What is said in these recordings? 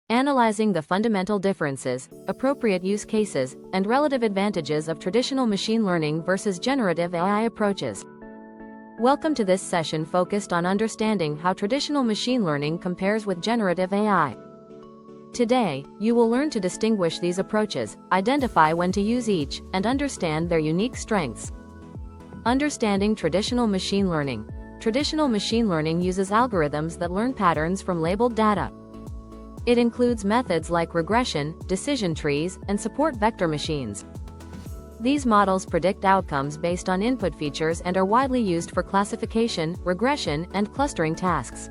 analyzing the fundamental differences, appropriate use cases, and relative advantages of traditional machine learning versus generative AI approaches. Welcome to this session focused on understanding how traditional machine learning compares with generative AI. Today, you will learn to distinguish these approaches, identify when to use each, and understand their unique strengths. Understanding traditional machine learning. Traditional machine learning uses algorithms that learn patterns from labeled data. It includes methods like regression, decision trees, and support vector machines. These models predict outcomes based on input features and are widely used for classification, regression, and clustering tasks.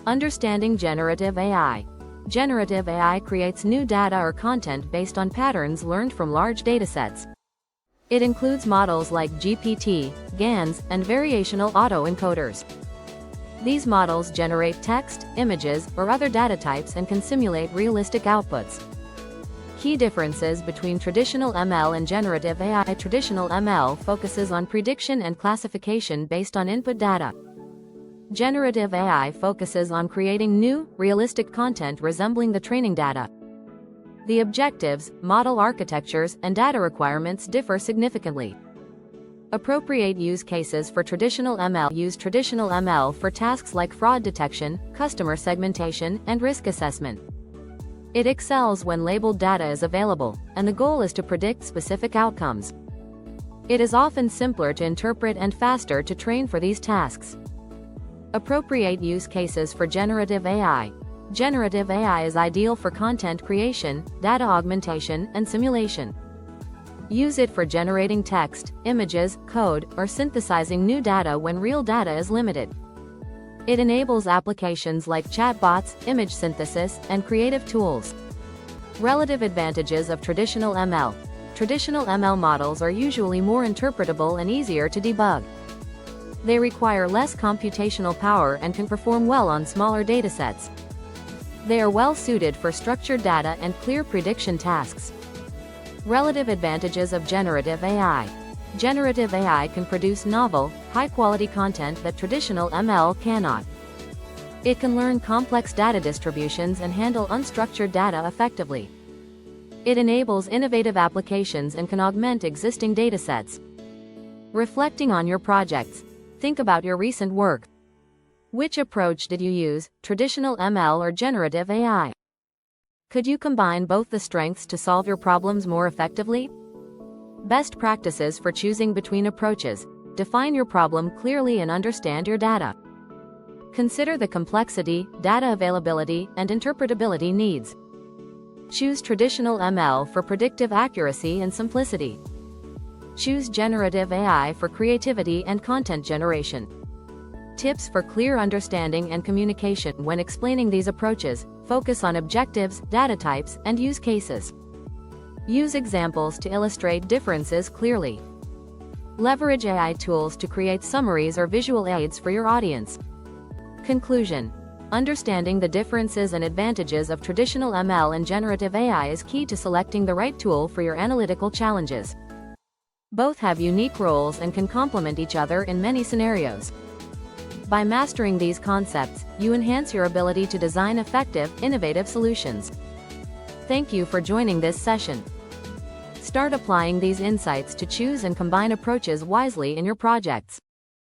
Understanding generative AI. Generative AI creates new data or content based on patterns learned from large datasets. It includes models like GPT, GANs, and variational autoencoders. These models generate text, images, or other data types and can simulate realistic outputs. Key differences between traditional ML and generative AI. Traditional ML focuses on prediction and classification based on input data. Generative AI focuses on creating new, realistic content resembling the training data. The objectives, model architectures, and data requirements differ significantly. Appropriate use cases for traditional ML. Use traditional ML for tasks like fraud detection, customer segmentation, and risk assessment. It excels when labeled data is available, and the goal is to predict specific outcomes. It is often simpler to interpret and faster to train for these tasks. Appropriate use cases for generative AI. Generative AI is ideal for content creation, data augmentation, and simulation. Use it for generating text, images, code, or synthesizing new data when real data is limited. It enables applications like chatbots, image synthesis, and creative tools. Relative advantages of traditional ML. Traditional ML models are usually more interpretable and easier to debug. They require less computational power and can perform well on smaller datasets. They are well suited for structured data and clear prediction tasks. Relative advantages of generative AI. Generative AI can produce novel, high-quality content that traditional ML cannot. It can learn complex data distributions and handle unstructured data effectively. It enables innovative applications and can augment existing datasets. Reflecting on your projects. Think about your recent work. Which approach did you use, traditional ML or generative AI? Could you combine both the strengths to solve your problems more effectively? Best practices for choosing between approaches. Define your problem clearly and understand your data. Consider the complexity, data availability, and interpretability needs. Choose traditional ML for predictive accuracy and simplicity. Choose generative AI for creativity and content generation. Tips for clear understanding and communication. When explaining these approaches, focus on objectives, data types, and use cases. Use examples to illustrate differences clearly. Leverage AI tools to create summaries or visual aids for your audience. Conclusion. Understanding the differences and advantages of traditional ML and generative AI is key to selecting the right tool for your analytical challenges. Both have unique roles and can complement each other in many scenarios. By mastering these concepts, you enhance your ability to design effective, innovative solutions. Thank you for joining this session. Start applying these insights to choose and combine approaches wisely in your projects.